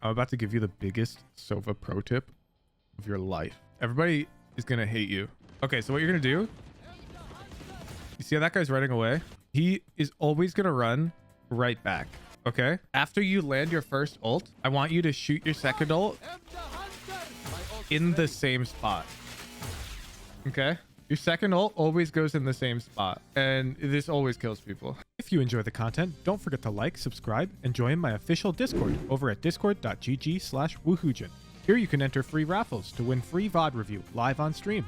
I'm about to give you the biggest Sova pro tip of your life. Everybody is going to hate you. Okay, so what you're going to do, you see how that guy's running away? He is always going to run right back. Okay? After you land your first ult, I want you to shoot your second ult in the same spot. Okay? Your second ult always goes in the same spot, and this always kills people. If you enjoy the content, don't forget to like, subscribe, and join my official Discord over at discord.gg/woohoojin. Here you can enter free raffles to win free VOD review live on stream.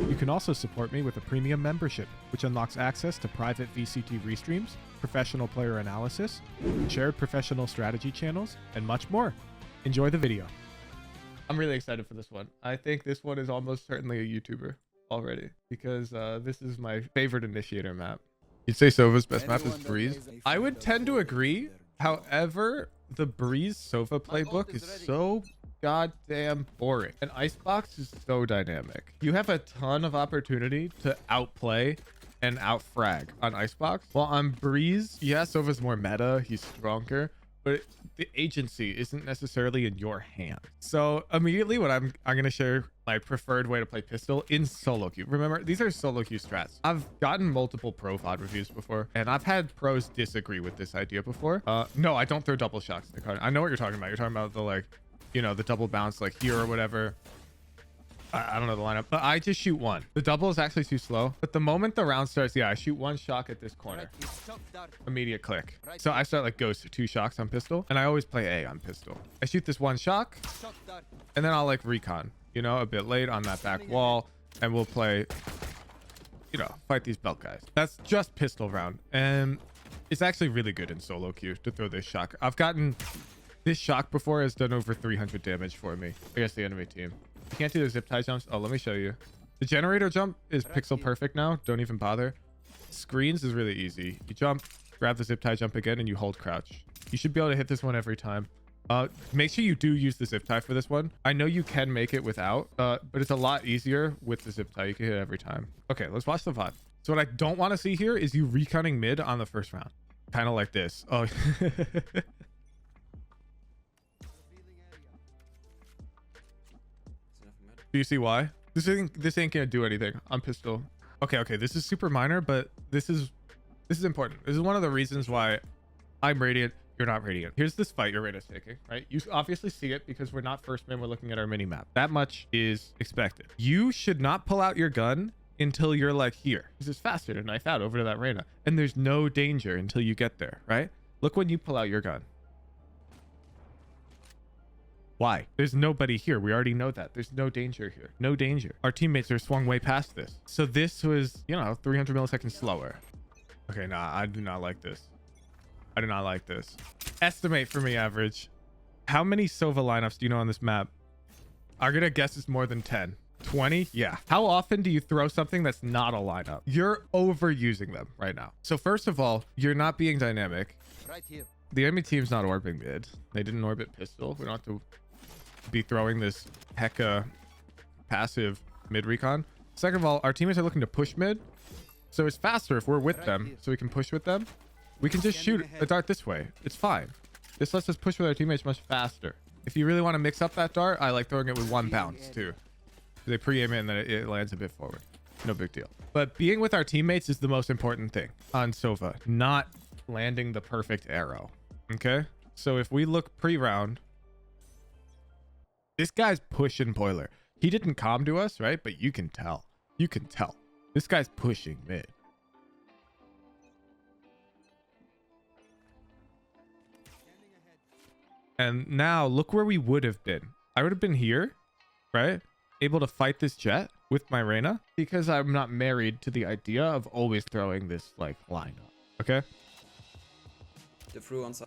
You can also support me with a premium membership, which unlocks access to private VCT restreams, professional player analysis, shared professional strategy channels, and much more. Enjoy the video. I'm really excited for this one. I think this one is almost certainly a YouTuber already, because this is my favorite initiator map. You'd say Sova's best map is Breeze? I would tend to agree. However, the Breeze Sova playbook is so goddamn boring, and Icebox is so dynamic. You have a ton of opportunity to outplay and outfrag on Icebox, while on Breeze, yeah, Sova's more meta, he's stronger, but the agency isn't necessarily in your hand. So immediately what I'm gonna share my preferred way to play pistol in solo queue. Remember, these are solo queue strats. I've gotten multiple pro VOD reviews before, and I've had pros disagree with this idea before. No, I don't throw double shots. I know what you're talking about. You're talking about the, like, you know, the double bounce like here or whatever. I don't know the lineup, but I just shoot one. The double is actually too slow, but the moment the round starts, yeah, I shoot one shock at this corner, immediate click. So I start like ghost to 2 shocks on pistol, and I always play A on pistol. I shoot this one shock, and then I'll like recon, you know, a bit late on that back wall, and we'll play, you know, fight these belt guys. That's just pistol round, and it's actually really good in solo queue to throw this shock. I've gotten this shock before, has done over 300 damage for me against the enemy team. You can't do the zip tie jumps. Oh, let me show you. The generator jump is pixel perfect now. Don't even bother. Screens is really easy. You jump, grab the zip tie jump again, and you hold crouch. You should be able to hit this one every time. Make sure you do use the zip tie for this one. I know you can make it without, but it's a lot easier with the zip tie. You can hit it every time. Okay, let's watch the VOD. So what I don't want to see here is you reconning mid on the first round. Kind of like this. Oh, do you see why? This ain't gonna do anything on pistol. Okay, this is super minor, but this is important. This is one of the reasons why I'm radiant, you're not radiant. Here's this fight your Reyna's taking, right? You obviously see it because we're not first man, we're looking at our mini map. That much is expected. You should not pull out your gun until you're like here, because it's faster to knife out over to that Reyna, and there's no danger until you get there, right? Look when you pull out your gun. Why? There's nobody here. We already know that. There's no danger here. No danger. Our teammates are swung way past this. So this was, you know, 300 milliseconds slower. Okay, nah, I do not like this. I do not like this. Estimate for me, average. How many Sova lineups do you know on this map? I'm gonna guess it's more than 10. 20? Yeah. How often do you throw something that's not a lineup? You're overusing them right now. So first of all, you're not being dynamic. Right here. The enemy team's not orbing mid. They didn't orbit pistol. We don't have to be throwing this hecka passive mid recon. Second of all, our teammates are looking to push mid, so it's faster if we're with them, so we can push with them. We can just shoot a dart this way. It's fine. This lets us push with our teammates much faster. If you really want to mix up that dart, I like throwing it with 1 bounce too. They pre-aim it and then it lands a bit forward. No big deal. But being with our teammates is the most important thing on Sova, not landing the perfect arrow. Okay, so if we look pre-round, this guy's pushing boiler. He didn't comm to us, right? But you can tell. You can tell. This guy's pushing mid. And now look where we would have been. I would have been here, right? Able to fight this jet with my Reyna, because I'm not married to the idea of always throwing this like lineup. Okay. The through on side.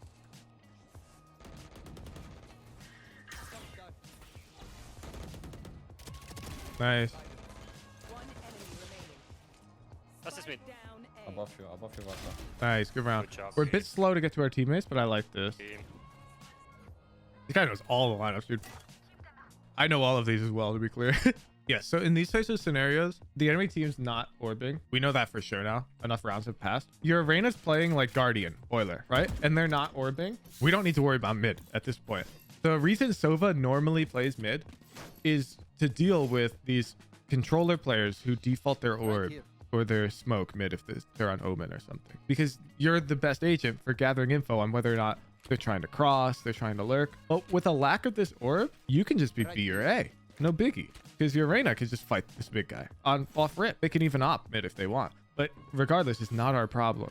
Nice. That's just mid. Above you, Walker. Nice. Good round. Good job. We're a bit slow to get to our teammates, but I like this. Team. This guy knows all the lineups, dude. I know all of these as well, to be clear. Yeah, so in these types of scenarios, the enemy team's not orbing. We know that for sure now. Enough rounds have passed. Your Reyna's playing like Guardian, Boiler, right? And they're not orbing. We don't need to worry about mid at this point. The reason Sova normally plays mid is to deal with these controller players who default their orb or their smoke mid if they're on Omen or something. Because you're the best agent for gathering info on whether or not they're trying to cross, they're trying to lurk. But with a lack of this orb, you can just be B or A. No biggie. Because your Reyna can just fight this big guy on off rip. They can even op mid if they want. But regardless, it's not our problem.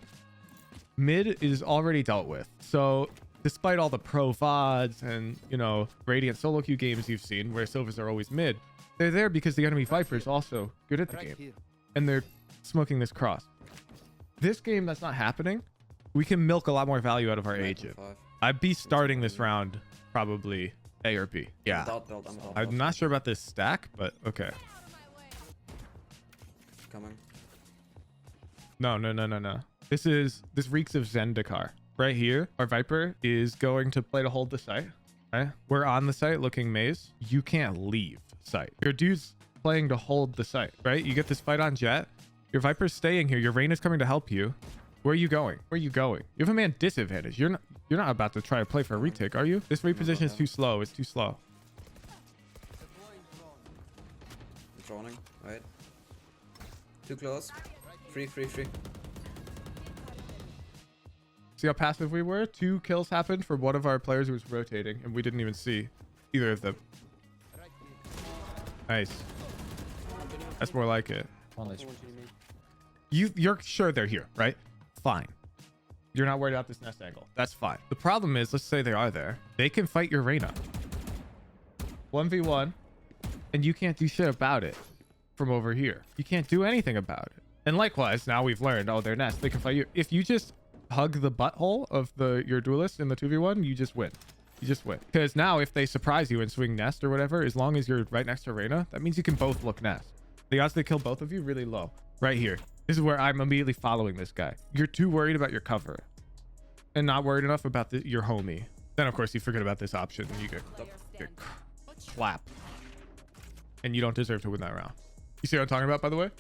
Mid is already dealt with. So despite all the pro VODs and, you know, Radiant solo queue games you've seen where Sovas are always mid, they're there because the enemy Viper is also good at the game. And they're smoking this cross. This game, that's not happening. We can milk a lot more value out of our agent. I'd be starting this round probably A or B. Yeah. I'm not sure about this stack, but okay. Coming. No. This reeks of Zendikar. Right here, our Viper is going to play to hold the site. Okay? We're on the site looking maze. You can't leave site. Your dude's playing to hold the site, right? You get this fight on Jet. Your Viper's staying here. Your Reyna's coming to help you. Where are you going? Where are you going? You have a man disadvantage. You're not about to try to play for a retake, are you? This reposition is too slow. It's too slow. Droning, right? Too close. Free. See how passive we were? 2 kills happened for one of our players who was rotating, and we didn't even see either of them. Nice. That's more like it. You're sure they're here, right? Fine. You're not worried about this nest angle. That's fine. The problem is, let's say they are there. They can fight your Reyna. 1v1, and you can't do shit about it from over here. You can't do anything about it. And likewise, now we've learned, oh, they're nest. They can fight you. If you just hug the butthole of your duelist in the 2v1, you just win. You just win. Because now if they surprise you and swing nest or whatever, as long as you're right next to Reyna, that means you can both look nest. The odds they kill both of you really low. Right here. This is where I'm immediately following this guy. You're too worried about your cover and not worried enough about your homie. Then of course you forget about this option and you get clapped. And you don't deserve to win that round. You see what I'm talking about, by the way?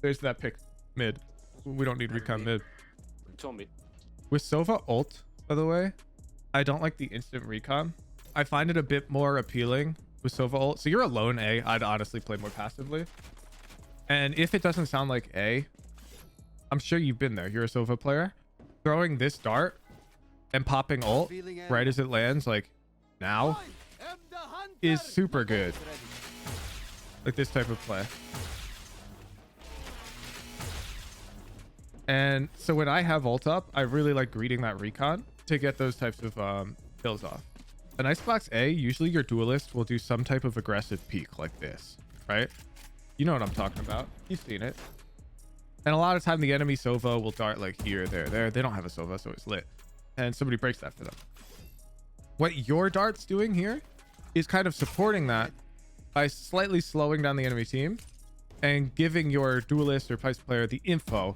There's that pick mid. We don't need recon mid. With Sova ult, by the way, I don't like the instant recon. I find it a bit more appealing with Sova ult. So you're alone A. I'd honestly play more passively. And if it doesn't sound like A, I'm sure you've been there. You're a Sova player. Throwing this dart and popping ult right as it lands, like now, is super good. Like this type of play. And so when I have ult up, I really like greeting that recon to get those types of kills off. An Icebox A, usually your duelist will do some type of aggressive peek like this, right? You know what I'm talking about. You've seen it. And a lot of time the enemy Sova will dart like here, there. They don't have a Sova, so it's lit. And somebody breaks that for them. What your dart's doing here is kind of supporting that by slightly slowing down the enemy team and giving your duelist or Pipes player the info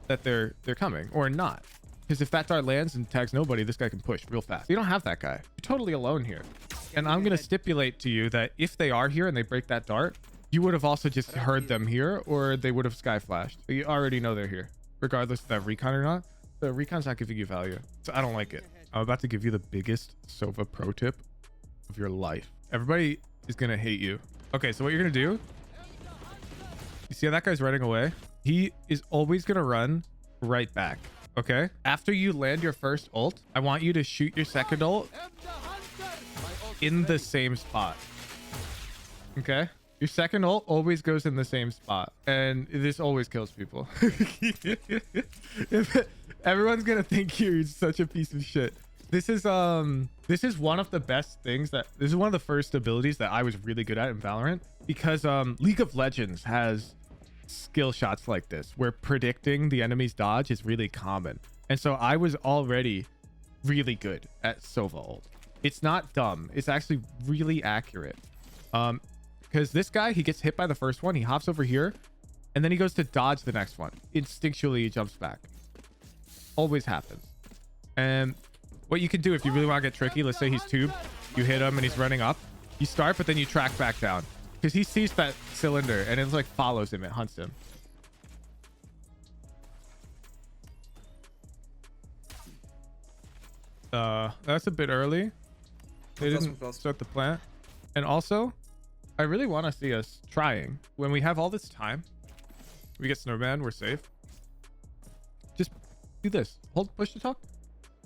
that they're coming or not. Because if that dart lands and tags nobody, this guy can push real fast. You don't have that guy. You're totally alone here. And I'm going to stipulate to you that if they are here and they break that dart, you would have also just heard them here or they would have sky flashed. You already know they're here, regardless of that recon or not. The recon's not giving you value. So I don't like it. I'm about to give you the biggest Sova pro tip of your life. Everybody is going to hate you. Okay, so what you're going to do, you see how that guy's running away? He is always going to run right back. Okay. After you land your first ult, I want you to shoot your second ult in the same spot. Okay. Your second ult always goes in the same spot. And this always kills people. Everyone's going to think you're such a piece of shit. This is one of the best things this is one of the first abilities that I was really good at in Valorant because League of Legends has skill shots like this where predicting the enemy's dodge is really common. And so I was already really good at Sova ult. It's not dumb. It's actually really accurate. Because this guy, he gets hit by the first one. He hops over here and then he goes to dodge the next one. Instinctually, he jumps back. Always happens. And what you can do if you really want to get tricky, let's say he's tubed, you hit him and he's running up. You start, but then you track back down. Because he sees that cylinder and it's like follows him, it hunts him. That's a bit early. They Close, didn't close. start the plant. And also, I really want to see us trying. When we have all this time, we get snowman, we're safe. Just do this. Hold push to talk.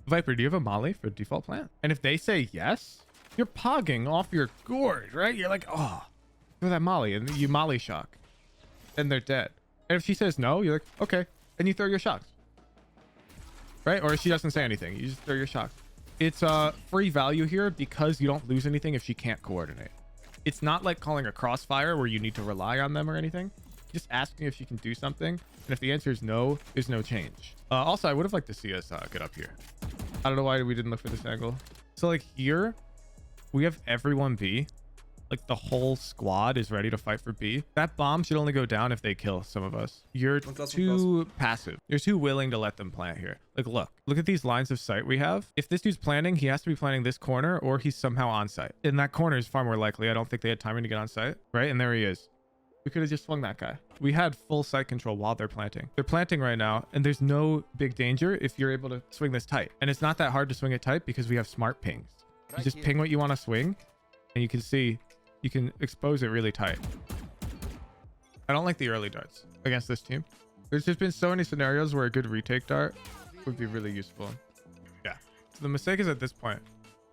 Viper, do you have a molly for default plant? And if they say yes, you're pogging off your gourd, right? You're like, oh, throw that molly, and you molly shock. And they're dead. And if she says no, you're like, okay. And you throw your shocks. Right? Or if she doesn't say anything, you just throw your shocks. It's free value here because you don't lose anything if she can't coordinate. It's not like calling a crossfire where you need to rely on them or anything. Just asking if she can do something. And if the answer is no, there's no change. Also, I would have liked to see us get up here. I don't know why we didn't look for this angle. So like here, we have everyone B. Like the whole squad is ready to fight for B. That bomb should only go down if they kill some of us. You're too passive. You're too willing to let them plant here. Like, look at these lines of sight we have. If this dude's planting, he has to be planting this corner or he's somehow on site. And that corner is far more likely. I don't think they had timing to get on site, right? And there he is. We could have just swung that guy. We had full sight control while they're planting. They're planting right now, and there's no big danger if you're able to swing this tight. And it's not that hard to swing it tight because we have smart pings. You just ping what you want to swing, and you can see you can expose it really tight. I don't like the early darts against this team. There's just been so many scenarios where a good retake dart would be really useful. Yeah. So the mistake is at this point,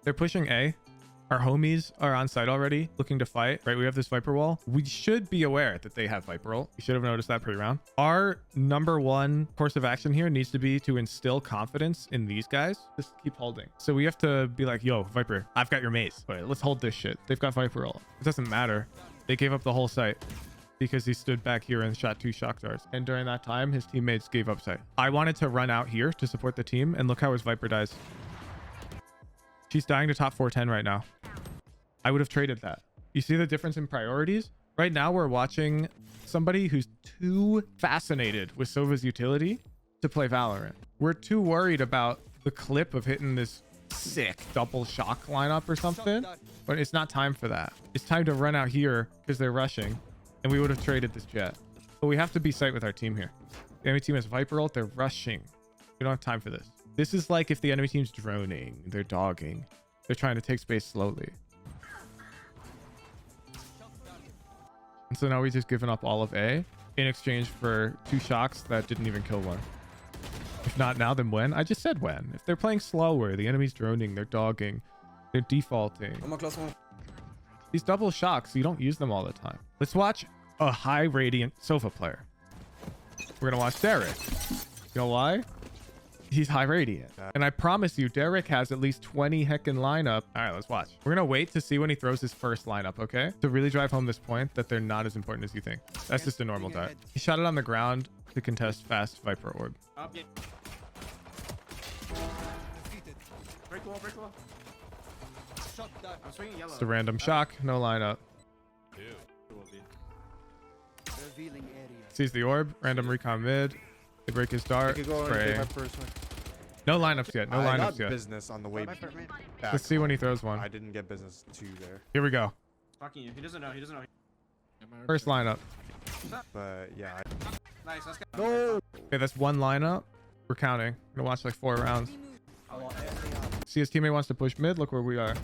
they're pushing A. Our homies are on site already looking to fight, right? We have this Viper wall. We should be aware that they have Viper ult. We should have noticed that pre-round. Our number one course of action here needs to be to instill confidence in these guys. Just keep holding. So we have to be like, yo, Viper, I've got your mace. Wait, let's hold this shit. They've got Viper ult. It doesn't matter. They gave up the whole site because he stood back here and shot 2 shock darts. And during that time, his teammates gave up site. I wanted to run out here to support the team, and look how his Viper dies. She's dying to top 410 right now. I would have traded that. You see the difference in priorities? Right now, we're watching somebody who's too fascinated with Sova's utility to play Valorant. We're too worried about the clip of hitting this sick double shock lineup or something, but it's not time for that. It's time to run out here because they're rushing, and we would have traded this jet. But we have to be sight with our team here. The enemy team has Viper ult. They're rushing. We don't have time for this. This is like if the enemy team's droning, they're dogging, they're trying to take space slowly. And so now we've just given up all of A in exchange for 2 shocks that didn't even kill one. If not now, then when? I just said when. If they're playing slower, the enemy's droning, they're dogging, they're defaulting. One more close one. These double shocks, you don't use them all the time. Let's watch a high radiant Sova player. We're gonna watch Derek. You know why? He's high radiant. And I promise you, Derek has at least 20 heckin' lineup. All right, let's watch. We're gonna wait to see when he throws his first lineup, okay? To really drive home this point that they're not as important as you think. That's just a normal dart. He shot it on the ground to contest fast Viper orb. Break the wall, break the wall. I'm swinging yellow. It's a random shock, no lineup. Sees the orb, random recon mid. They break his dart. Spray. No lineups yet. No I lineups got yet. business on the way back. Let's see when he throws one. I didn't get business 2 there. Here we go. Fucking you. He doesn't know. He doesn't know. First lineup. But yeah. Nice. Let's go. No. Okay, that's 1 lineup. We're counting. We're gonna watch like 4 rounds. See, his teammate wants to push mid. Look where we are.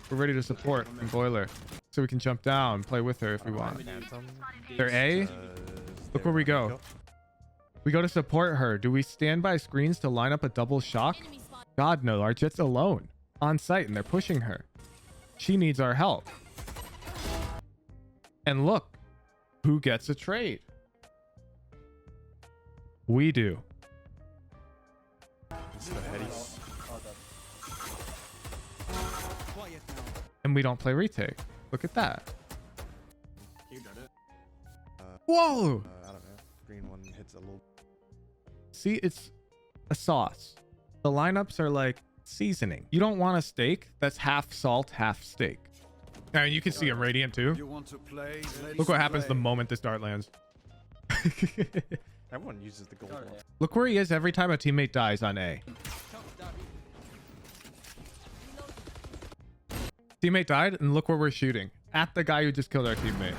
We're ready to support in boiler, so we can jump down, play with her if we want. They're A. Look where we go. We go to support her. Do we stand by screens to line up a double shock? God, no. Our Jet's alone on site and they're pushing her. She needs our help. And look, who gets a trade? We do. And we don't play retake. Look at that. You got it. Whoa! I don't know. Green one hits a little. See, it's a sauce. The lineups are like seasoning. You don't want a steak that's half salt, half steak. I mean, you can see him radiant too. Look what happens the moment this dart lands. Everyone uses the gold one. Look where he is every time a teammate dies on A. Teammate died, and look where we're shooting. At the guy who just killed our teammate.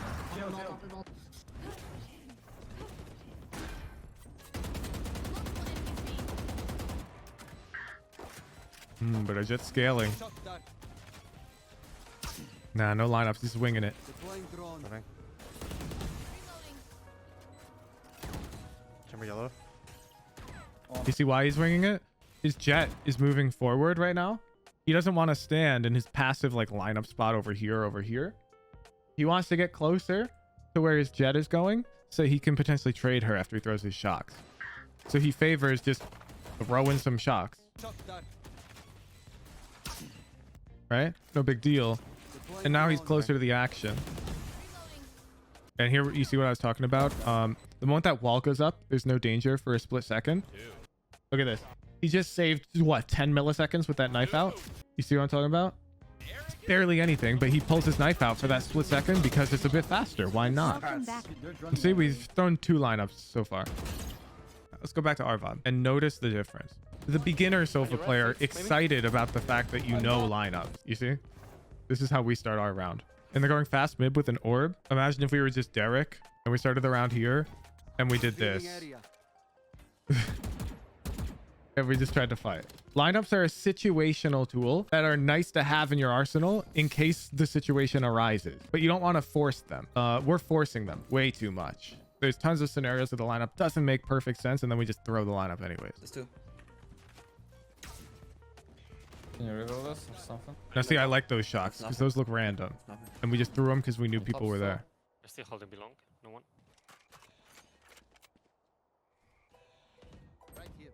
But our Jet's scaling. Nah, no lineups. He's winging it. Deploying drone. Running. Chamber yellow. You see why he's winging it? His jet is moving forward right now. He doesn't want to stand in his passive like lineup spot over here. He wants to get closer to where his jet is going so he can potentially trade her after he throws his shocks. So he favors just throwing some shocks. Shot that. Right? No big deal. Deploying And now he's drone. closer to the action. And here you see what I was talking about. The moment that wall goes up, there's no danger for a split second. Look at this. He just saved, what, 10 milliseconds with that knife out? You see what I'm talking about? It's barely anything, but he pulls his knife out for that split second because it's a bit faster. Why not? See, we've thrown 2 lineups so far. Let's go back to Arvon and notice the difference. The beginner Sova player excited about the fact that you know lineups. You see? This is how we start our round. And they're going fast mid with an orb. Imagine if we were just Derek and we started the round here and we did this. Revealing area. And we just tried to fight. Lineups are a situational tool that are nice to have in your arsenal in case the situation arises, but you don't want to force them. We're forcing them way too much. There's tons of scenarios where the lineup doesn't make perfect sense and then we just throw the lineup anyways. There's 2. Can you reveal this or something? Now see, I like those shocks because those look random Nothing. and we just threw them because we knew people were there. They're still holding belong. No one. Right here.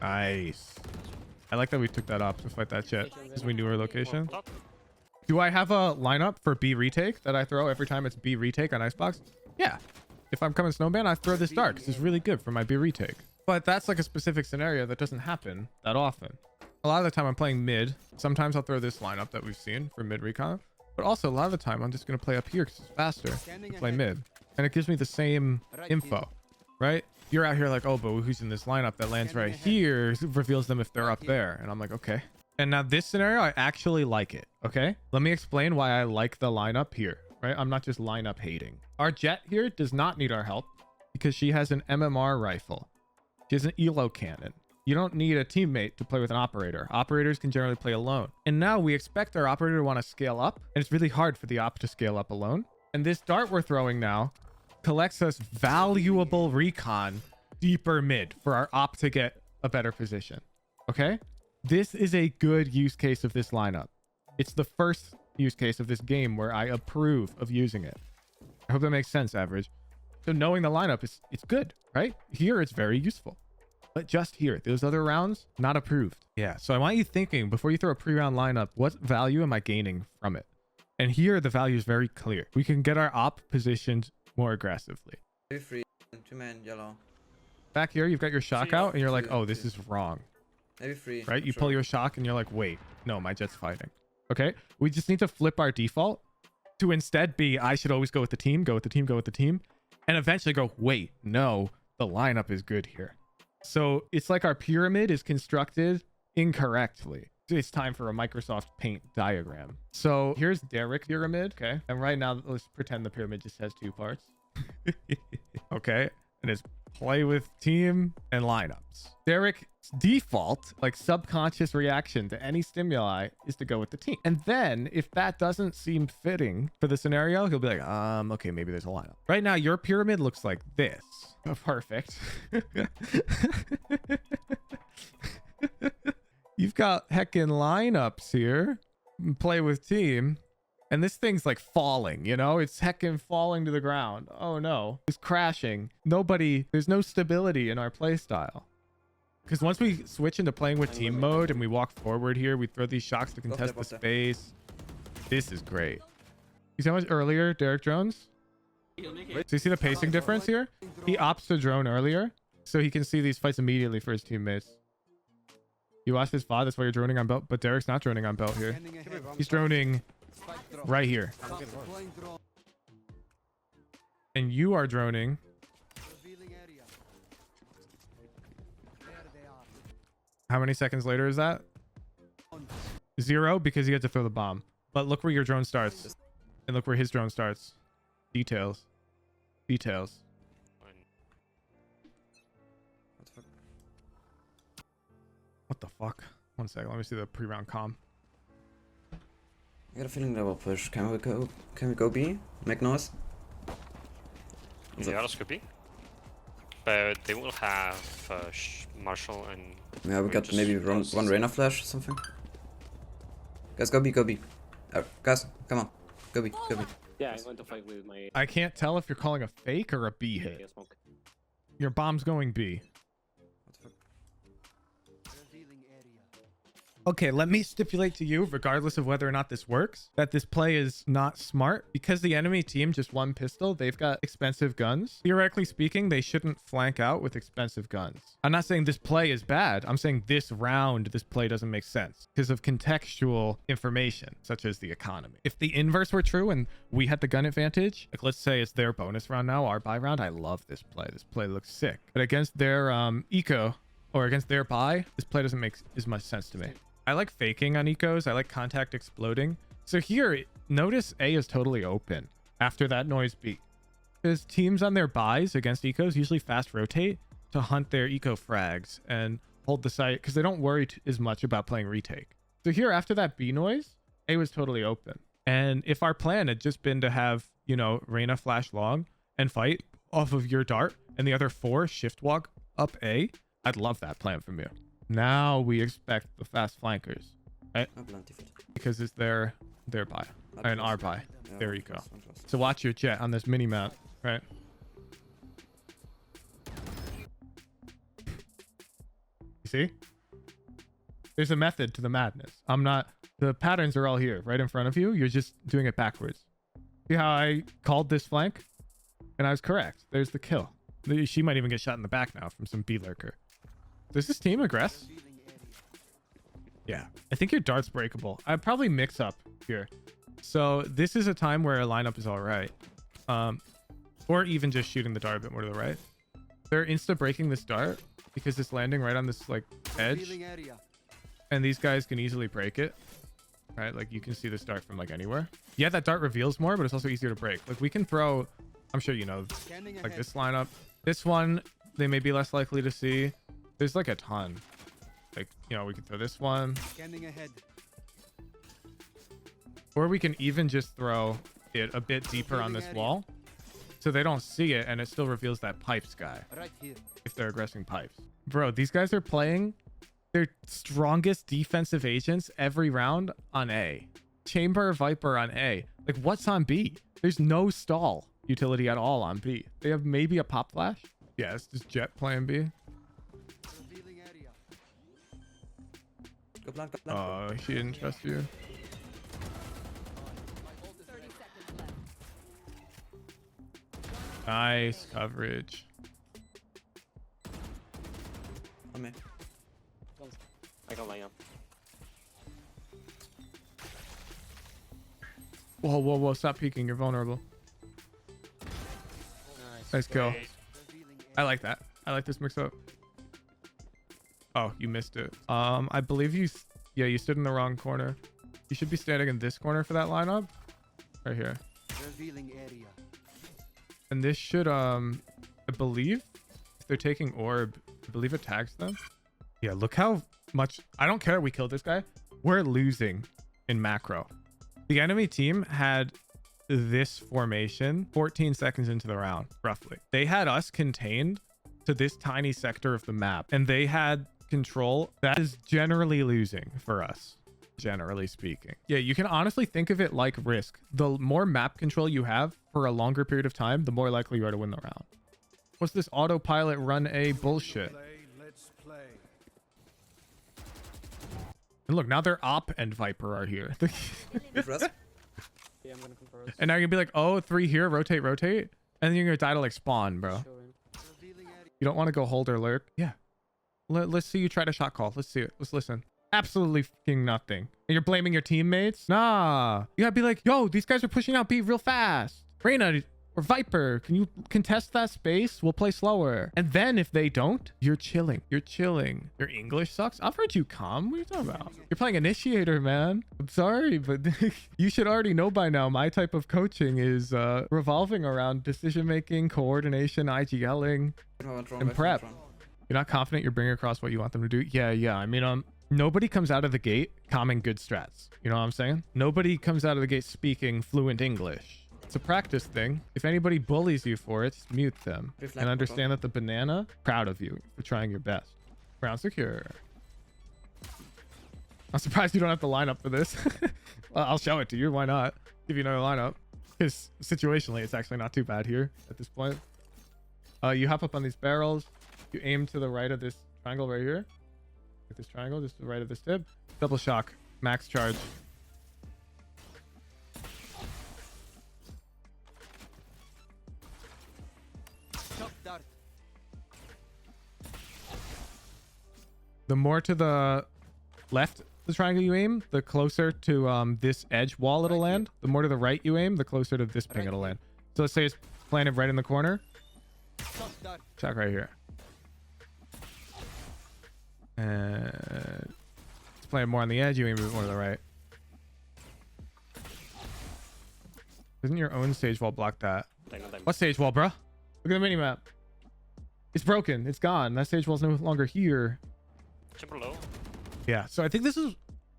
Nice. I like that we took that up to fight that jet because we knew our location. Top. Do I have a lineup for B retake that I throw every time it's B retake on Icebox? Yeah. If I'm coming snowman, I throw this dart 'cause it's really good for my B retake. But that's like a specific scenario that doesn't happen that often. A lot of the time I'm playing mid. Sometimes I'll throw this lineup that we've seen for mid recon. But also a lot of the time I'm just going to play up here because it's faster to play mid. And it gives me the same info, right? You're out here like, oh, but who's in this lineup that lands right here reveals them if they're up there. And I'm like, okay. And now this scenario, I actually like it. Okay. Let me explain why I like the lineup here, right? I'm not just lineup hating. Our jet here does not need our help because she has an MMR rifle. She has an ELO cannon. You don't need a teammate to play with an operator. Operators can generally play alone. And now we expect our operator to want to scale up. And it's really hard for the op to scale up alone. And this dart we're throwing now collects us valuable recon deeper mid for our op to get a better position. Okay? This is a good use case of this lineup. It's the first use case of this game where I approve of using it. I hope that makes sense, Average. So knowing the lineup is it's good, right? Here it's very useful. But just here, those other rounds, not approved. Yeah, so I want you thinking before you throw a pre-round lineup, what value am I gaining from it? And here the value is very clear. We can get our op positioned more aggressively. Maybe 3. 2 man yellow. Back here, you've got your shock out and you're like, oh, this is wrong, Maybe 3. right? You pull your shock and you're like, wait, no, my jet's fighting. Okay, we just need to flip our default to instead be, I should always go with the team, go with the team, go with the team. And eventually go, wait, no, the lineup is good here. So it's like our pyramid is constructed incorrectly. It's time for a Microsoft Paint diagram. So here's Derek's pyramid, okay? And right now, let's pretend the pyramid just has 2 parts. Okay, and it's play with team and lineups. Derek's default, like subconscious reaction to any stimuli is to go with the team. And then if that doesn't seem fitting for the scenario, he'll be like, okay, maybe there's a lineup. Right now, your pyramid looks like this. Oh, perfect. You've got heckin' lineups here. Play with team. And this thing's like falling, you know? It's heckin' falling to the ground. Oh no. It's crashing. There's no stability in our playstyle. Because once we switch into playing with team mode and we walk forward here, we throw these shocks to contest the space. This is great. You see how much earlier Derek drones? So you see the pacing difference here? He opts to drone earlier, so he can see these fights immediately for his teammates. You watch this VOD, that's why you're droning on belt, but Derek's not droning on belt here. Scanning ahead. He's droning Spike drone. right here. Deploying drone. And you are droning Revealing area. There they are. how many seconds later is that? 0 because he had to throw the bomb. But look where your drone starts. And look where his drone starts. Details. Details. What the fuck? What the fuck? 1 second. Let me see the pre-round comm. got a feeling they will push. Can we go B? Make noise? The others could be. But they will have Marshall and... Yeah, we we got just maybe lost one this. Reyna flash or something. Guys, go B, go B. Guys, come on. Go B, go B. Yeah, I'm going to fight with my I can't tell if you're calling a fake or a B hit. smoke. Your bomb's going B. What the fuck? Okay, let me stipulate to you, regardless of whether or not this works, that this play is not smart because the enemy team just one pistol. They've got expensive guns. Theoretically speaking, they shouldn't flank out with expensive guns. I'm not saying this play is bad. I'm saying this round, this play doesn't make sense because of contextual information, such as the economy. If the inverse were true and we had the gun advantage, like let's say it's their bonus round now, our buy round, I love this play. This play looks sick. But against their eco or against their buy, this play doesn't make as much sense to me. I like faking on ecos. I like contact exploding. So here, notice A is totally open after that noise beat. Because teams on their buys against ecos usually fast rotate to hunt their eco frags and hold the site because they don't worry as much about playing retake. So here, after that B noise, A was totally open. And if our plan had just been to have, you know, Reyna flash long and fight off of your dart and the other 4 shift walk up A, I'd love that plan from you. Now we expect the fast flankers, right? No plenty for Because it's their buy and our buy. Yeah, There one you go. close, one close. So watch your jet on this mini map, right? You see? There's a method to the madness. The patterns are all here, right in front of you. You're just doing it backwards. See how I called this flank? And I was correct. There's the kill. She might even get shot in the back now from some B lurker. Does this team aggress? Yeah. I think your dart's breakable. I'd probably mix up here. So this is a time where a lineup is all right. Or even just shooting the dart a bit more to the right. They're insta breaking this dart because it's landing right on this like edge. And these guys can easily break it. Right? Like you can see this dart from like anywhere. Yeah, that dart reveals more, but it's also easier to break. Like we can throw, I'm sure you know, like this lineup. This one, they may be less likely to see. There's like a ton. Like, you know, we can throw this one. Or we can even just throw it a bit deeper on this wall so they don't see it and it still reveals that pipes guy if they're aggressing pipes. Bro, these guys are playing their strongest defensive agents every round on A. Chamber, Viper on A. Like, what's on B? There's no stall utility at all on B. They have maybe a pop flash. Yeah, it's just Jet playing B. Go plant, go plant. Oh, she didn't trust you. Nice coverage. On me. I can line up. Whoa, whoa, whoa. Stop peeking. You're vulnerable. Nice kill. I like that. I like this mix up. Oh, you missed it. I believe you... Yeah, you stood in the wrong corner. You should be standing in this corner for that lineup. Right here. And this should, I believe, if they're taking orb, I believe it tags them. Yeah, look how much... I don't care we killed this guy. We're losing in macro. The enemy team had this formation 14 seconds into the round, roughly. They had us contained to this tiny sector of the map, and they had control. That is generally losing for us, generally speaking. Yeah, you can honestly think of it like risk. The more map control you have for a longer period of time, the more likely you are to win the round. What's this autopilot run A bullshit? And look, now their Op and Viper are here. Refresh. Yeah, I'm gonna confirm. And now you're gonna be like, oh, 3 here, rotate, rotate. And then you're gonna die to like spawn, bro. You don't want to go hold or lurk. Yeah. Let's see you try to shot call. Let's see it. Let's listen. Absolutely fucking nothing. And you're blaming your teammates? Nah. You gotta be like, yo, these guys are pushing out B real fast. Reyna or Viper, can you contest that space? We'll play slower. And then if they don't, you're chilling. You're chilling. Your English sucks. I've heard you calm. What are you talking about? You're playing Initiator, man. I'm sorry, but you should already know by now my type of coaching is revolving around decision-making, coordination, IGLing, and prep. You're not confident you're bringing across what you want them to do? Yeah. I mean, Nobody comes out of the gate calming good strats. You know what I'm saying? Nobody comes out of the gate speaking fluent English. It's a practice thing. If anybody bullies you for it, just mute them. Reflect, And understand that the banana, proud of you for trying your best. Ground secure. I'm surprised you don't have to line up for this. Well, I'll show it to you. Why not? Give you another lineup. Because situationally, it's actually not too bad here at this point. You hop up on these barrels. You aim to the right of this triangle right here. Like this triangle, just to the right of this tip. Double shock. Max charge. Shock dart. The more to the left the triangle you aim, the closer to this edge wall it'll land. The more to the right you aim, the closer to this ping it'll land. So let's say it's planted right in the corner. Shock dart. Check right here. And it's playing more on the edge, you aim a bit more to the right. Doesn't your own stage wall block that? What stage wall, bro? Look at the minimap. It's broken. It's gone. That stage wall's no longer here. Super low. Yeah, so I think this is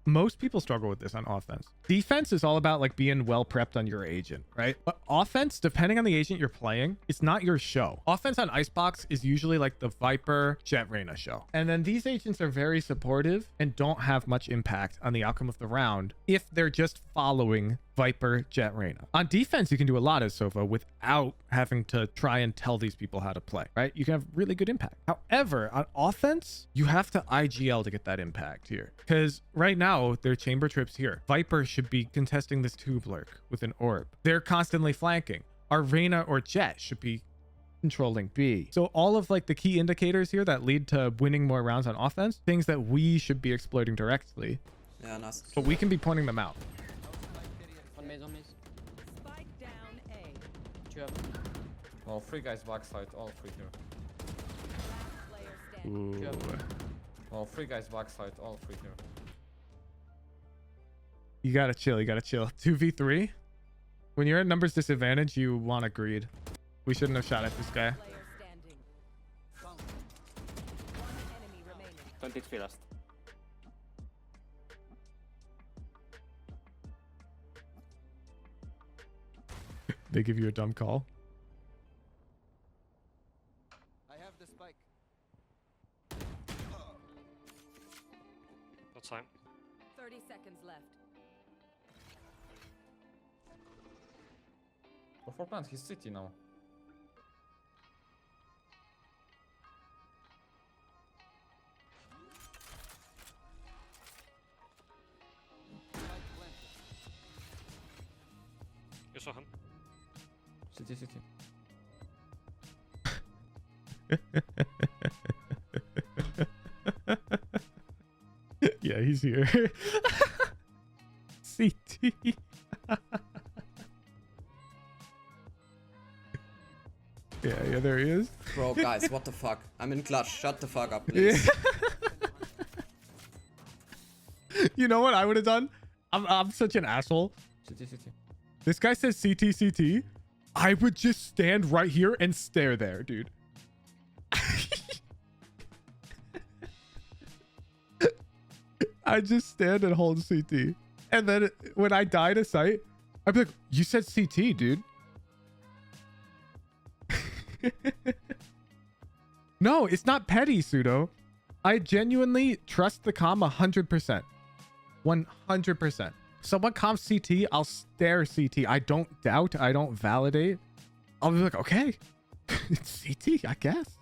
most people struggle with this on offense. Defense is all about like being well prepped on your agent, right? But offense, depending on the agent you're playing, it's not your show. Offense on Icebox is usually like the Viper Jet Reyna show. And then these agents are very supportive and don't have much impact on the outcome of the round if they're just following Viper Jet Reyna. On defense, you can do a lot as Sova without having to try and tell these people how to play, right? You can have really good impact. However, on offense, you have to IGL to get that impact here. Because right now, their chamber trips here. Viper should be contesting this tube lurk with an orb. They're constantly flanking. Our Reyna or Jet should be controlling B. So all of like the key indicators here that lead to winning more rounds on offense, things that we should be exploiting directly, Yeah, nice. but we can be pointing them out. On maze, on maze. Spike down A. Two up. Well, 3 guys backside, all 3 here. Last player standing. Ooh. Well, 3 guys backside, all 3 here. You gotta chill. You gotta chill. 2v3. When you're at numbers disadvantage, you want to greed. We shouldn't have shot at this guy. Player standing. One enemy remaining. 20 HP last. They give you a dumb call. I have the spike. No time. 30 seconds left. Go for plant, he's city now. Spike planted. You saw him. City, city. Yeah, he's here. CT. Yeah, there he is. Bro, guys, what the fuck? I'm in clutch. Shut the fuck up, please. You know what I would have done? I'm such an asshole. City, city. This guy says CT, CT. I would just stand right here and stare there, dude. I just stand and hold CT. And then when I die to sight, I'd be like, you said CT, dude. No, it's not petty, Pseudo. I genuinely trust the comm 100%. 100%. Someone comms CT, I'll stare CT. I don't doubt, I don't validate. I'll be like, okay, it's CT, I guess.